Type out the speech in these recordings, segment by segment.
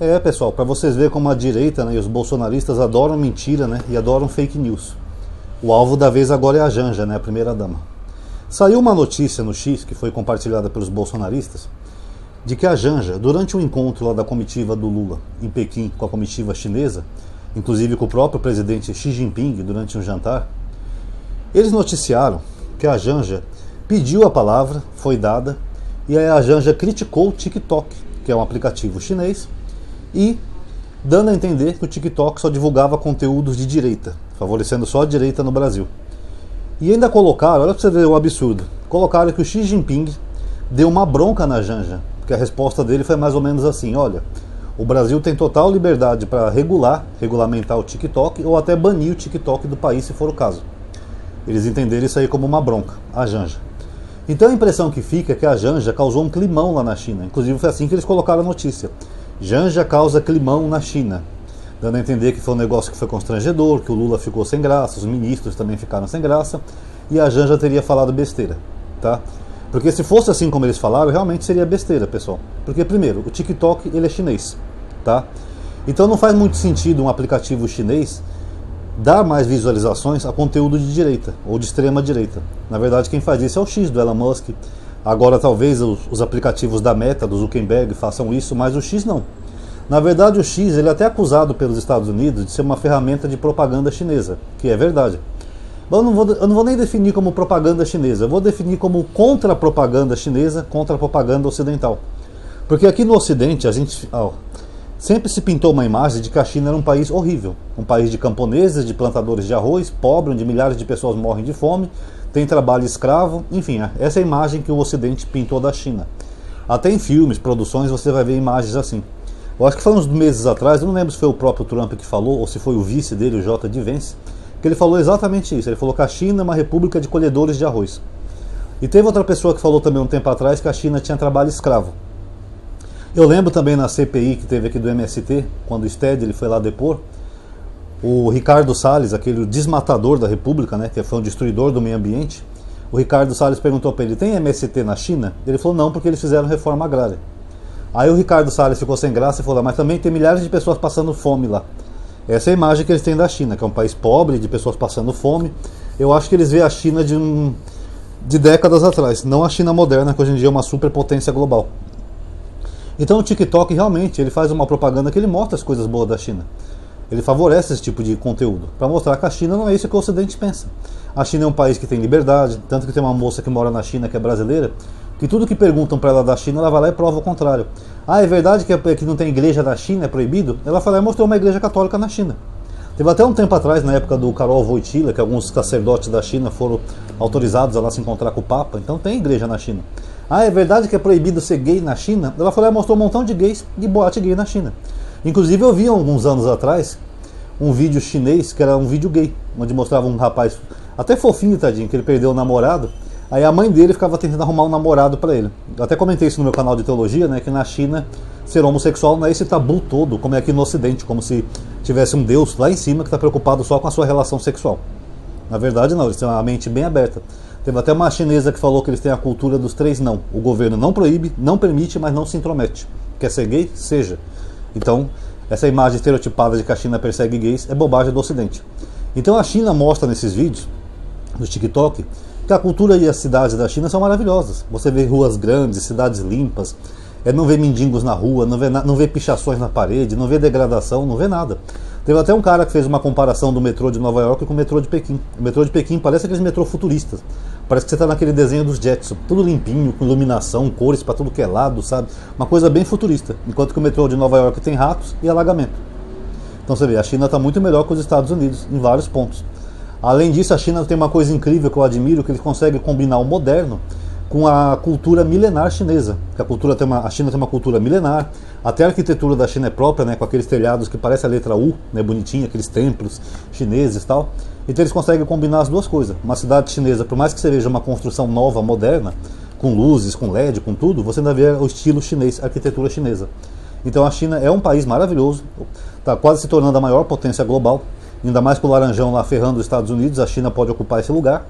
É, pessoal, para vocês verem como a direita, né, e os bolsonaristas adoram mentira, né, e adoram fake news. O alvo da vez agora é a Janja, né, a primeira-dama. Saiu uma notícia no X, que foi compartilhada pelos bolsonaristas, de que a Janja, durante um encontro lá da comitiva do Lula em Pequim com a comitiva chinesa, inclusive com o próprio presidente Xi Jinping durante um jantar, eles noticiaram que a Janja pediu a palavra, foi dada, e aí a Janja criticou o TikTok, que é um aplicativo chinês, e dando a entender que o TikTok só divulgava conteúdos de direita, favorecendo só a direita no Brasil. E ainda colocaram, olha pra você ver o absurdo, colocaram que o Xi Jinping deu uma bronca na Janja, porque a resposta dele foi mais ou menos assim: olha, o Brasil tem total liberdade para regulamentar o TikTok ou até banir o TikTok do país se for o caso. Eles entenderam isso aí como uma bronca, a Janja. Então a impressão que fica é que a Janja causou um climão lá na China, inclusive foi assim que eles colocaram a notícia. Janja causa climão na China, dando a entender que foi um negócio que foi constrangedor, que o Lula ficou sem graça, os ministros também ficaram sem graça, e a Janja teria falado besteira, tá? Porque se fosse assim como eles falaram, realmente seria besteira, pessoal. Porque primeiro, o TikTok ele é chinês, tá? Então não faz muito sentido um aplicativo chinês dar mais visualizações a conteúdo de direita, ou de extrema direita. Na verdade quem faz isso é o X, do Elon Musk. Agora talvez os aplicativos da Meta, do Zuckerberg, façam isso, mas o X não. Na verdade o X ele é até acusado pelos Estados Unidos de ser uma ferramenta de propaganda chinesa, que é verdade. Eu não vou nem definir como propaganda chinesa, eu vou definir como contra-propaganda chinesa contra a propaganda ocidental. Porque aqui no Ocidente a gente sempre se pintou uma imagem de que a China era um país horrível, um país de camponeses, de plantadores de arroz, pobre, onde milhares de pessoas morrem de fome, tem trabalho escravo, enfim, essa é a imagem que o Ocidente pintou da China. Até em filmes, produções, você vai ver imagens assim. Eu acho que foi uns meses atrás, eu não lembro se foi o próprio Trump que falou, ou se foi o vice dele, o J.D. Vance, que ele falou exatamente isso. Ele falou que a China é uma república de colhedores de arroz. E teve outra pessoa que falou também um tempo atrás que a China tinha trabalho escravo. Eu lembro também na CPI que teve aqui do MST, quando o Sted ele foi lá depor, o Ricardo Salles, aquele desmatador da República, né, que foi um destruidor do meio ambiente, o Ricardo Salles perguntou para ele: tem MST na China? Ele falou: não, porque eles fizeram reforma agrária. Aí o Ricardo Salles ficou sem graça e falou: mas também tem milhares de pessoas passando fome lá. Essa é a imagem que eles têm da China, que é um país pobre, de pessoas passando fome. Eu acho que eles veem a China de décadas atrás, não a China moderna, que hoje em dia é uma superpotência global. Então o TikTok realmente ele faz uma propaganda que ele mostra as coisas boas da China. Ele favorece esse tipo de conteúdo, para mostrar que a China não é isso que o Ocidente pensa. A China é um país que tem liberdade, tanto que tem uma moça que mora na China, que é brasileira, que tudo que perguntam para ela da China, ela vai lá e prova o contrário. Ah, é verdade que não tem igreja na China, é proibido? Ela foi lá e mostrou uma igreja católica na China. Teve até um tempo atrás, na época do Karol Wojtyla, que alguns sacerdotes da China foram autorizados a lá se encontrar com o Papa, então tem igreja na China. Ah, é verdade que é proibido ser gay na China? Ela foi lá e mostrou um montão de gays de boate gay na China. Inclusive eu vi alguns anos atrás um vídeo chinês, que era um vídeo gay, onde mostrava um rapaz, até fofinho, tadinho, que ele perdeu o namorado, aí a mãe dele ficava tentando arrumar um namorado para ele. Eu até comentei isso no meu canal de teologia, né, que na China ser homossexual não é esse tabu todo, como é aqui no Ocidente, como se tivesse um Deus lá em cima que está preocupado só com a sua relação sexual. Na verdade não, eles têm uma mente bem aberta. Teve até uma chinesa que falou que eles têm a cultura dos 3 não. O governo não proíbe, não permite, mas não se intromete. Quer ser gay? Seja. Então, essa imagem estereotipada de que a China persegue gays é bobagem do Ocidente. Então a China mostra nesses vídeos, no TikTok, que a cultura e as cidades da China são maravilhosas. Você vê ruas grandes, cidades limpas, não vê mendigos na rua, não vê pichações na parede, não vê degradação, não vê nada. Teve até um cara que fez uma comparação do metrô de Nova York com o metrô de Pequim. O metrô de Pequim parece aqueles metrô futuristas. Parece que você está naquele desenho dos Jetsons, tudo limpinho, com iluminação, cores para tudo que é lado, sabe? Uma coisa bem futurista. Enquanto que o metrô de Nova York tem ratos e alagamento. Então você vê, a China está muito melhor que os Estados Unidos em vários pontos. Além disso, a China tem uma coisa incrível que eu admiro, que eles conseguem combinar o moderno com a cultura milenar chinesa. Que a China tem uma cultura milenar, até a arquitetura da China é própria, né, com aqueles telhados que parece a letra U, né, bonitinho, aqueles templos chineses e tal. Então eles conseguem combinar as duas coisas. Uma cidade chinesa, por mais que você veja uma construção nova, moderna, com luzes, com LED, com tudo, você ainda vê o estilo chinês, a arquitetura chinesa. Então a China é um país maravilhoso, está quase se tornando a maior potência global, ainda mais com o Laranjão lá ferrando os Estados Unidos, a China pode ocupar esse lugar.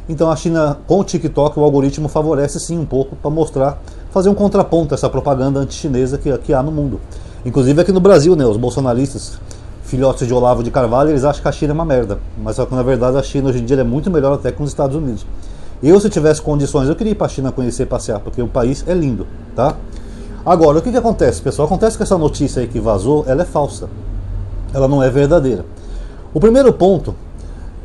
Então a China, com o TikTok, o algoritmo favorece sim um pouco para mostrar, fazer um contraponto a essa propaganda anti-chinesa que há no mundo. Inclusive aqui no Brasil, né, os bolsonaristas, filhotes de Olavo de Carvalho, eles acham que a China é uma merda. Mas só que na verdade a China hoje em dia é muito melhor até que os Estados Unidos. Eu, se tivesse condições, eu queria ir para a China conhecer, passear, porque o país é lindo, tá? Agora, o que acontece, pessoal? Acontece que essa notícia aí que vazou, ela é falsa. Ela não é verdadeira. O primeiro ponto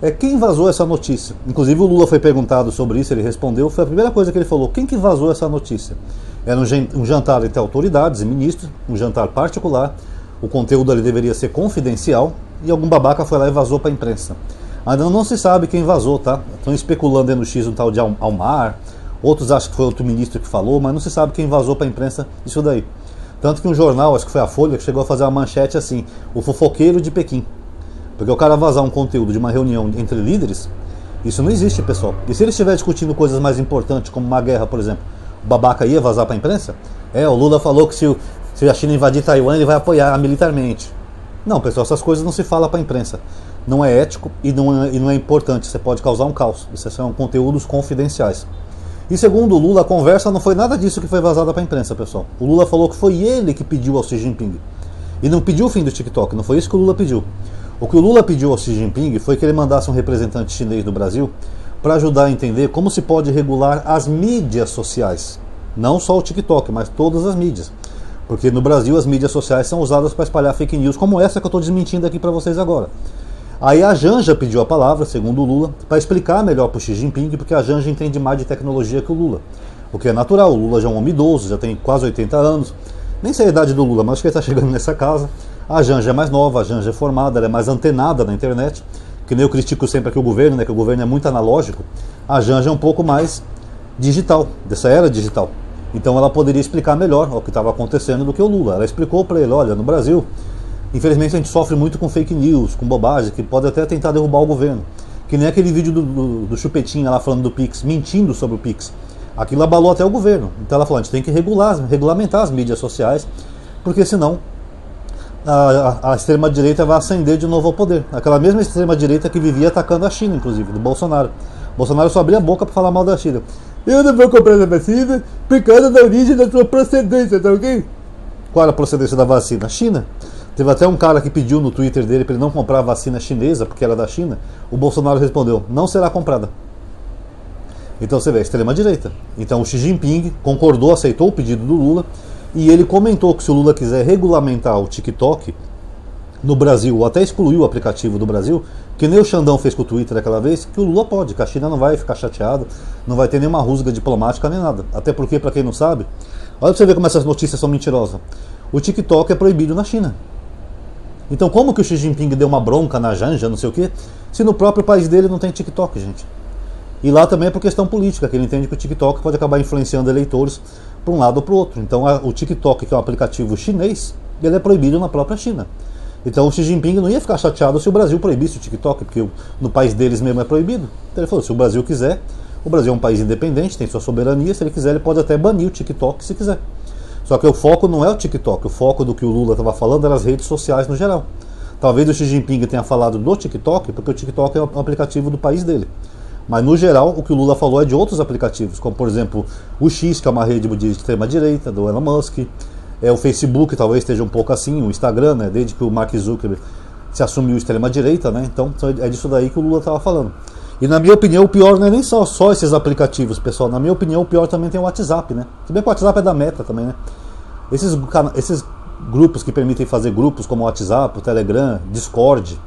é quem vazou essa notícia. Inclusive o Lula foi perguntado sobre isso, ele respondeu, foi a primeira coisa que ele falou. Quem que vazou essa notícia? Era um jantar entre autoridades e ministros, um jantar particular, o conteúdo ali deveria ser confidencial, e algum babaca foi lá e vazou para a imprensa. Ainda não se sabe quem vazou, tá? Estão especulando aí no X um tal de Almar, outros acham que foi outro ministro que falou, mas não se sabe quem vazou para a imprensa isso daí. Tanto que um jornal, acho que foi a Folha, que chegou a fazer uma manchete assim, o fofoqueiro de Pequim. Porque o cara vazar um conteúdo de uma reunião entre líderes, isso não existe, pessoal. E se ele estiver discutindo coisas mais importantes, como uma guerra, por exemplo, o babaca ia vazar para a imprensa? O Lula falou que se a China invadir Taiwan, ele vai apoiar militarmente. Não, pessoal, essas coisas não se falam para a imprensa. Não é ético e não é importante. Você pode causar um caos. Isso são conteúdos confidenciais. E segundo o Lula, a conversa não foi nada disso que foi vazada para a imprensa, pessoal. O Lula falou que foi ele que pediu ao Xi Jinping. E não pediu o fim do TikTok, não foi isso que o Lula pediu. O que o Lula pediu ao Xi Jinping foi que ele mandasse um representante chinês do Brasil para ajudar a entender como se pode regular as mídias sociais. Não só o TikTok, mas todas as mídias. Porque no Brasil as mídias sociais são usadas para espalhar fake news, como essa que eu estou desmentindo aqui para vocês agora. Aí a Janja pediu a palavra, segundo o Lula, para explicar melhor para o Xi Jinping, porque a Janja entende mais de tecnologia que o Lula. O que é natural, o Lula já é um homem idoso, já tem quase 80 anos. Nem sei a idade do Lula, mas acho que ele está chegando nessa casa. A Janja é mais nova, a Janja é formada, ela é mais antenada na internet. Que nem eu critico sempre aqui o governo, né, que o governo é muito analógico. A Janja é um pouco mais digital, dessa era digital. Então ela poderia explicar melhor o que estava acontecendo do que o Lula. Ela explicou para ele, olha, no Brasil, infelizmente a gente sofre muito com fake news, com bobagem, que pode até tentar derrubar o governo. Que nem aquele vídeo do Chupetinha lá falando do Pix, mentindo sobre o Pix. Aquilo abalou até o governo. Então ela falou, a gente tem que regulamentar as mídias sociais, porque senão a extrema-direita vai ascender de novo ao poder. Aquela mesma extrema-direita que vivia atacando a China, inclusive, do Bolsonaro. Bolsonaro só abria a boca para falar mal da China. Eu não vou comprar a vacina por causa da origem da sua procedência, tá ok? Qual era a procedência da vacina? China. Teve até um cara que pediu no Twitter dele para ele não comprar a vacina chinesa, porque era da China. O Bolsonaro respondeu, não será comprada. Então você vê, a extrema-direita. Então o Xi Jinping concordou, aceitou o pedido do Lula, e ele comentou que se o Lula quiser regulamentar o TikTok no Brasil, ou até excluir o aplicativo do Brasil, que nem o Xandão fez com o Twitter aquela vez, que o Lula pode, que a China não vai ficar chateada, não vai ter nenhuma rusga diplomática nem nada. Até porque, para quem não sabe, olha pra você ver como essas notícias são mentirosas. O TikTok é proibido na China. Então como que o Xi Jinping deu uma bronca na Janja, não sei o quê, se no próprio país dele não tem TikTok, gente? E lá também é por questão política, que ele entende que o TikTok pode acabar influenciando eleitores para um lado ou para o outro. Então o TikTok, que é um aplicativo chinês, ele é proibido na própria China. Então o Xi Jinping não ia ficar chateado se o Brasil proibisse o TikTok, porque no país deles mesmo é proibido. Então ele falou, se o Brasil quiser, o Brasil é um país independente, tem sua soberania, se ele quiser ele pode até banir o TikTok se quiser. Só que o foco não é o TikTok, o foco do que o Lula estava falando era as redes sociais no geral. Talvez o Xi Jinping tenha falado do TikTok, porque o TikTok é um aplicativo do país dele. Mas no geral, o que o Lula falou é de outros aplicativos, como por exemplo o X, que é uma rede de extrema-direita, do Elon Musk, o Facebook talvez esteja um pouco assim, o Instagram, né, desde que o Mark Zuckerberg se assumiu extrema-direita, né, então é disso daí que o Lula estava falando. E na minha opinião, o pior não é nem só esses aplicativos, pessoal, na minha opinião, o pior também tem o WhatsApp, né, se bem que o WhatsApp é da Meta também, né, esses grupos que permitem fazer grupos como o WhatsApp, o Telegram, Discord,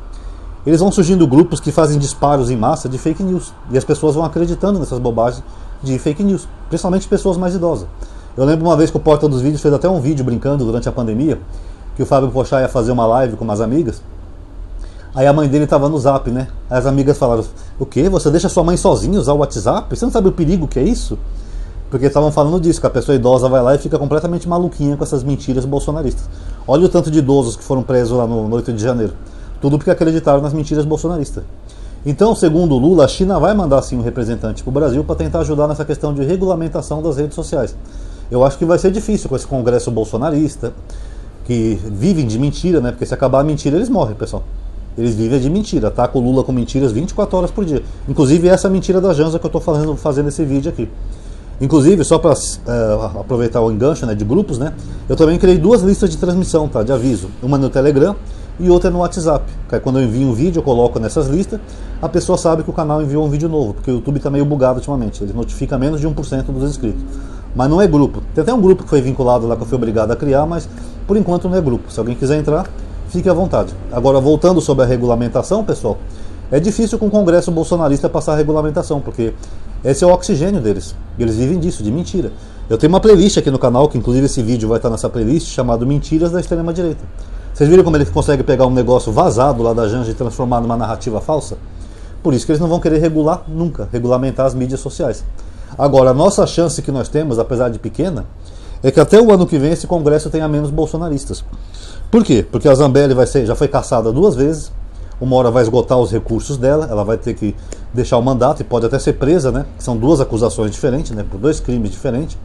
eles vão surgindo grupos que fazem disparos em massa de fake news. E as pessoas vão acreditando nessas bobagens de fake news. Principalmente pessoas mais idosas. Eu lembro uma vez que o Porta dos Vídeos fez até um vídeo brincando durante a pandemia, que o Fábio Pochá ia fazer uma live com umas amigas. Aí a mãe dele estava no Zap, né? Aí as amigas falaram, o quê? Você deixa sua mãe sozinha usar o WhatsApp? Você não sabe o perigo que é isso? Porque estavam falando disso, que a pessoa idosa vai lá e fica completamente maluquinha com essas mentiras bolsonaristas. Olha o tanto de idosos que foram presos lá no 8 de janeiro. Tudo porque acreditaram nas mentiras bolsonaristas. Então, segundo o Lula, a China vai mandar sim um representante para o Brasil para tentar ajudar nessa questão de regulamentação das redes sociais. Eu acho que vai ser difícil com esse congresso bolsonarista, que vivem de mentira, né? Porque se acabar a mentira, eles morrem, pessoal. Eles vivem de mentira, atacam o Lula com mentiras 24 horas por dia. Inclusive essa mentira da Janja que eu estou fazendo esse vídeo aqui. Inclusive, só para aproveitar o engancho, né, de grupos, né, eu também criei 2 listas de transmissão, tá, de aviso. Uma no Telegram e outra no WhatsApp. Que quando eu envio um vídeo, eu coloco nessas listas, a pessoa sabe que o canal enviou um vídeo novo, porque o YouTube está meio bugado ultimamente, ele notifica menos de 1% dos inscritos. Mas não é grupo. Tem até um grupo que foi vinculado lá, que eu fui obrigado a criar, mas por enquanto não é grupo. Se alguém quiser entrar, fique à vontade. Agora, voltando sobre a regulamentação, pessoal, é difícil com o Congresso bolsonarista passar a regulamentação, porque esse é o oxigênio deles. Eles vivem disso, de mentira. Eu tenho uma playlist aqui no canal, que inclusive esse vídeo vai estar nessa playlist, chamado Mentiras da Extrema-Direita. Vocês viram como ele consegue pegar um negócio vazado lá da Janja e transformar numa narrativa falsa? Por isso que eles não vão querer regular nunca, regulamentar as mídias sociais. Agora, a nossa chance que nós temos, apesar de pequena, é que até o ano que vem esse Congresso tenha menos bolsonaristas. Por quê? Porque a Zambelli já foi caçada 2 vezes, uma hora vai esgotar os recursos dela, ela vai ter que deixar o mandato e pode até ser presa, né? São 2 acusações diferentes, né? Por 2 crimes diferentes.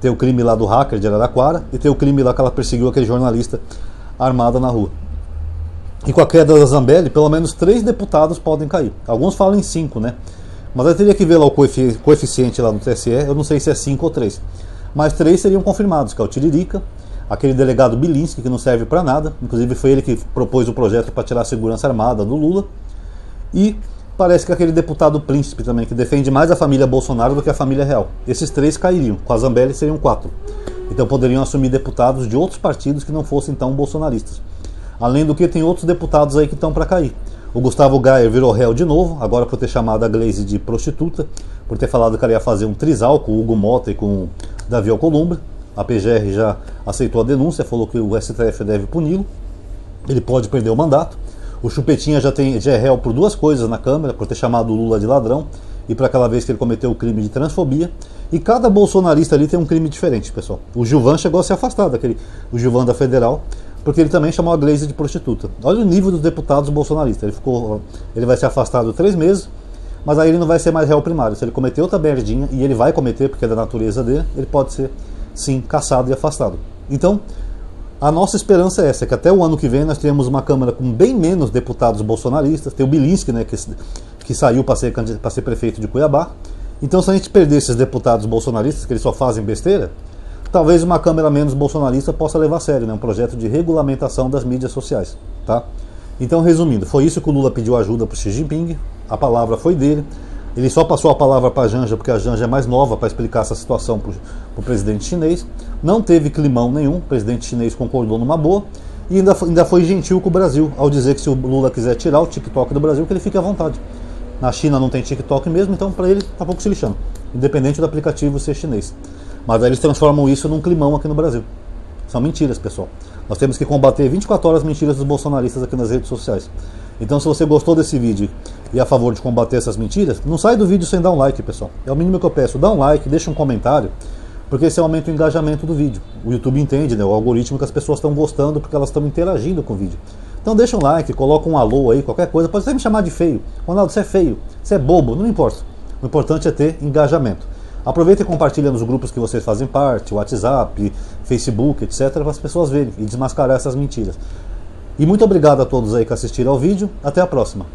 Tem o crime lá do hacker de Araraquara e tem o crime lá que ela perseguiu aquele jornalista armada na rua. E com a queda da Zambelli, pelo menos 3 deputados podem cair. Alguns falam em 5, né? Mas eu teria que ver lá o coeficiente lá no TSE, eu não sei se é 5 ou 3. Mas 3 seriam confirmados, que é o Tiririca, aquele delegado Bilinski, que não serve para nada, inclusive foi ele que propôs o projeto para tirar a segurança armada do Lula, e parece que aquele deputado Príncipe também, que defende mais a família Bolsonaro do que a família real. Esses 3 cairiam, com a Zambelli seriam 4. Então poderiam assumir deputados de outros partidos que não fossem tão bolsonaristas. Além do que, tem outros deputados aí que estão para cair. O Gustavo Gayer virou réu de novo, agora por ter chamado a Gleisi de prostituta, por ter falado que ela ia fazer um trisal com o Hugo Mota e com o Davi Alcolumbre. A PGR já aceitou a denúncia, falou que o STF deve puni-lo. Ele pode perder o mandato. O Chupetinha já é réu por 2 coisas na Câmara, por ter chamado o Lula de ladrão e por aquela vez que ele cometeu o crime de transfobia. E cada bolsonarista ali tem um crime diferente, pessoal. O Gilvan chegou a se afastar o Gilvan da Federal, porque ele também chamou a Gleisi de prostituta. Olha o nível dos deputados bolsonaristas. Ele vai ser afastado 3 meses, mas aí ele não vai ser mais réu primário. Se ele cometeu outra merdinha, e ele vai cometer porque é da natureza dele, ele pode ser, sim, caçado e afastado. Então, a nossa esperança é essa, que até o ano que vem nós tenhamos uma Câmara com bem menos deputados bolsonaristas. Tem o Bilinski, né, que saiu para ser prefeito de Cuiabá. Então, se a gente perder esses deputados bolsonaristas, que eles só fazem besteira, talvez uma Câmara menos bolsonarista possa levar a sério, né, um projeto de regulamentação das mídias sociais. Tá? Então, resumindo, foi isso que o Lula pediu ajuda para o Xi Jinping, a palavra foi dele. Ele só passou a palavra para a Janja porque a Janja é mais nova para explicar essa situação para o presidente chinês. Não teve climão nenhum, o presidente chinês concordou numa boa e ainda foi gentil com o Brasil ao dizer que se o Lula quiser tirar o TikTok do Brasil, que ele fique à vontade. Na China não tem TikTok mesmo, então para ele está pouco se lixando, independente do aplicativo ser chinês. Mas aí eles transformam isso num climão aqui no Brasil. São mentiras, pessoal. Nós temos que combater 24 horas mentiras dos bolsonaristas aqui nas redes sociais. Então, se você gostou desse vídeo e é a favor de combater essas mentiras, não sai do vídeo sem dar um like, pessoal. É o mínimo que eu peço. Dá um like, deixa um comentário, porque esse aumenta o engajamento do vídeo. O YouTube entende, né, o algoritmo, que as pessoas estão gostando porque elas estão interagindo com o vídeo. Então deixa um like, coloca um alô aí, qualquer coisa. Pode até me chamar de feio. Ronaldo, você é feio, você é bobo, não importa. O importante é ter engajamento. Aproveita e compartilha nos grupos que vocês fazem parte, WhatsApp, Facebook, etc., para as pessoas verem e desmascarar essas mentiras. E muito obrigado a todos aí que assistiram ao vídeo. Até a próxima.